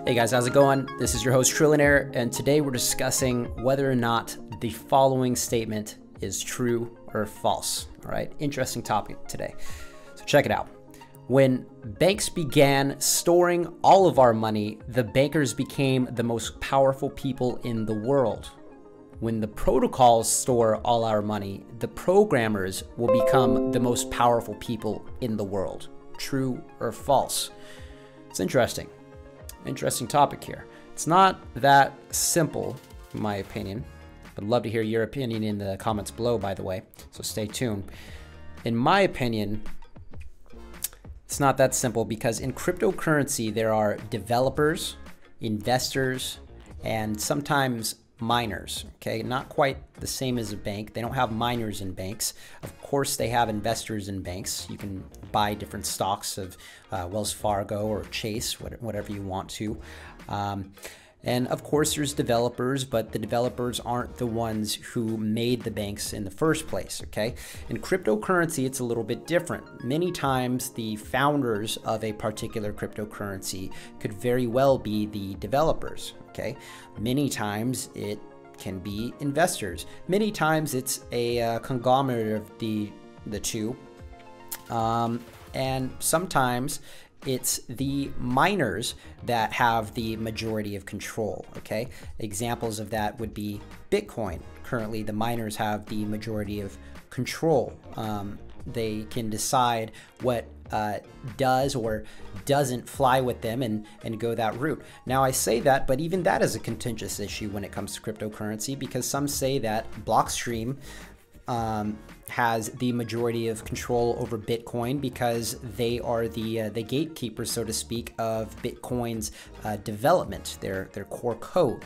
Hey guys, how's it going? This is your host Trillionaire, and today we're discussing whether or not the following statement is true or false. All right, interesting topic today. So check it out. When banks began storing all of our money, the bankers became the most powerful people in the world. When the protocols store all our money, the programmers will become the most powerful people in the world. True or false? It's interesting. Interesting topic here. It's not that simple, in my opinion. I'd love to hear your opinion in the comments below, by the way, so stay tuned. In my opinion, it's not that simple because in cryptocurrency, there are developers, investors, and sometimes miners, okay? Not quite the same as a bank. They don't have miners in banks. Of course, they have investors in banks. You can buy different stocks of Wells Fargo or Chase, whatever you want to. And of course, there's developers, but the developers aren't the ones who made the banks in the first place, okay? In cryptocurrency, it's a little bit different. Many times, the founders of a particular cryptocurrency could very well be the developers, okay? Many times, it can be investors. Many times, it's a conglomerate of the two. And sometimes, it's the miners that have the majority of control, okay? Examples of that would be Bitcoin. Currently, the miners have the majority of control. They can decide what does or doesn't fly with them and go that route. Now, I say that, but even that is a contentious issue when it comes to cryptocurrency because some say that Blockstream has the majority of control over Bitcoin because they are the gatekeepers, so to speak, of Bitcoin's development, their core code.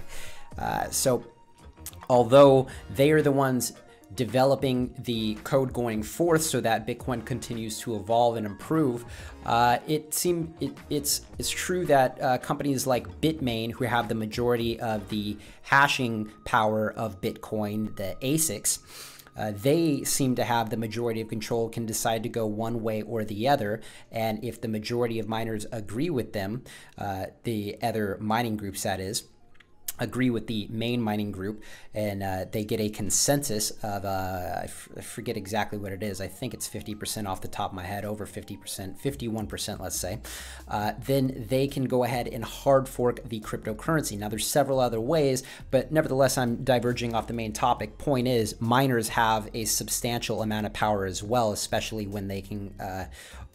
So although they are the ones developing the code going forth so that Bitcoin continues to evolve and improve, it's true that companies like Bitmain, who have the majority of the hashing power of Bitcoin, the ASICs, they seem to have the majority of control, can decide to go one way or the other. And if the majority of miners agree with them, the other mining groups, that is, agree with the main mining group, and they get a consensus of, I forget exactly what it is. I think it's 50% off the top of my head, over 50%, 51%, let's say. Then they can go ahead and hard fork the cryptocurrency. Now, there's several other ways, but nevertheless, I'm diverging off the main topic. Point is, miners have a substantial amount of power as well, especially when they can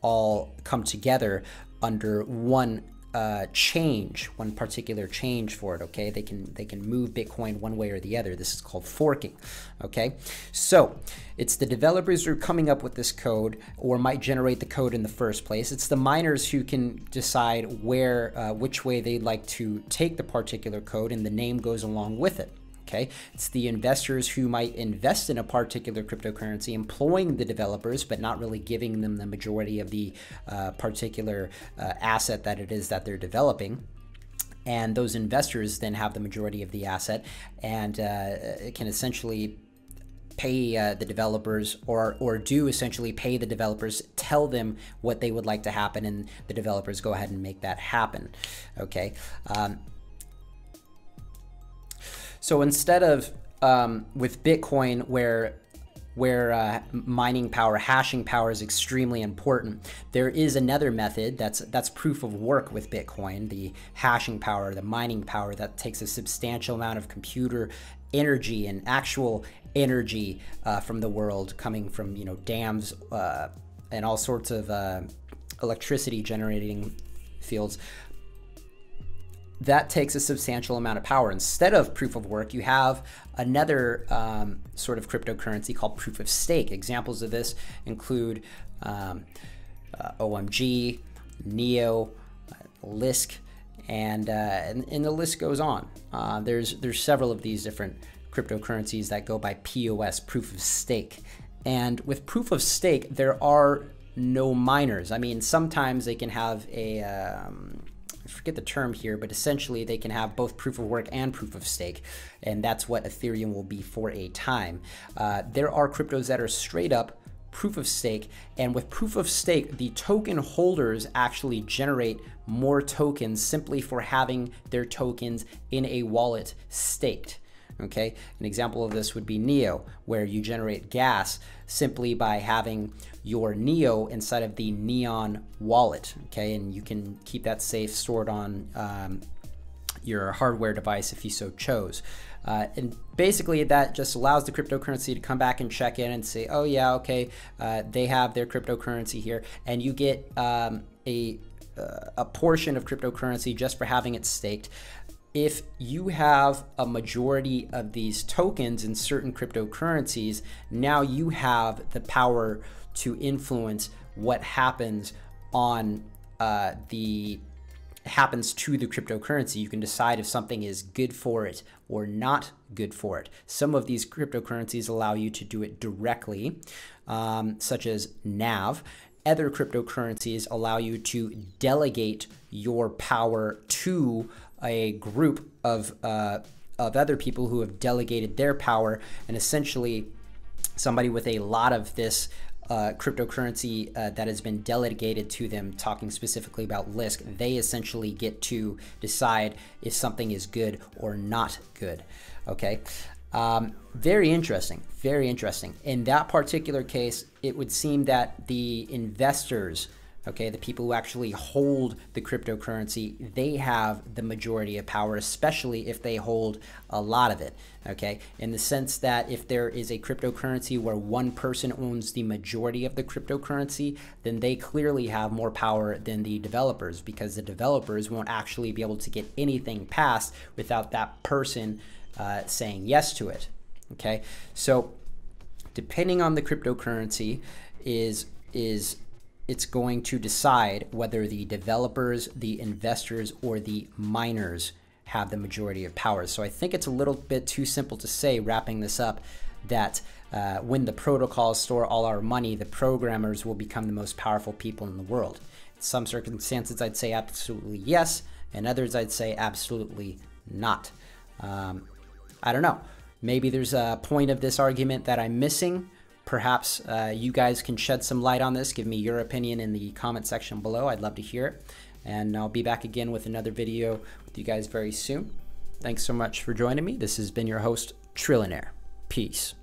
all come together under one one particular change for it, okay? They can move Bitcoin one way or the other. This is called forking, okay? So it's the developers who are coming up with this code or might generate the code in the first place. It's the miners who can decide which way they'd like to take the particular code, and the name goes along with it. Okay, it's the investors who might invest in a particular cryptocurrency, employing the developers, but not really giving them the majority of the particular asset that it is that they're developing. And those investors then have the majority of the asset and can essentially pay the developers or do essentially pay the developers, tell them what they would like to happen, and the developers go ahead and make that happen. Okay. So instead of with Bitcoin, where mining power, hashing power is extremely important, there is another method that's proof of work with Bitcoin, the hashing power, the mining power, that takes a substantial amount of computer energy and actual energy from the world, coming from dams and all sorts of electricity generating fields. That takes a substantial amount of power. Instead of proof of work, you have another sort of cryptocurrency called proof of stake. Examples of this include OMG, NEO, Lisk, and the list goes on. There's several of these different cryptocurrencies that go by POS, proof of stake. And with proof of stake, there are no miners. I mean, sometimes they can have a I forget the term here, but essentially they can have both proof of work and proof of stake, and that's what Ethereum will be for a time. There are cryptos that are straight up proof of stake. And with proof of stake, the token holders actually generate more tokens simply for having their tokens in a wallet staked. Okay, an example of this would be NEO, where you generate gas simply by having your NEO inside of the Neon wallet. Okay, and you can keep that safe, stored on your hardware device if you so chose. And basically that just allows the cryptocurrency to come back and check in and say, oh yeah, okay, they have their cryptocurrency here, and you get a portion of cryptocurrency just for having it staked. If you have a majority of these tokens in certain cryptocurrencies, now you have the power to influence what happens on happens to the cryptocurrency. You can decide if something is good for it or not good for it. Some of these cryptocurrencies allow you to do it directly, such as NAV. Other cryptocurrencies allow you to delegate your power to a group of other people who have delegated their power, and essentially somebody with a lot of this cryptocurrency that has been delegated to them, talking specifically about Lisk, they essentially get to decide if something is good or not good. Okay, very interesting, very interesting. In that particular case, it would seem that the investors, okay, the people who actually hold the cryptocurrency, they have the majority of power, especially if they hold a lot of it, okay? In the sense that if there is a cryptocurrency where one person owns the majority of the cryptocurrency, then they clearly have more power than the developers, because the developers won't actually be able to get anything passed without that person saying yes to it, okay? So depending on the cryptocurrency it's going to decide whether the developers, the investors, or the miners have the majority of power. So I think it's a little bit too simple to say, wrapping this up, that when the protocols store all our money, the programmers will become the most powerful people in the world. In some circumstances, I'd say absolutely yes, and others I'd say absolutely not. I don't know. Maybe there's a point of this argument that I'm missing. Perhaps you guys can shed some light on this. Give me your opinion in the comment section below. I'd love to hear it. And I'll be back again with another video with you guys very soon. Thanks so much for joining me. This has been your host, Trillionaire. Peace.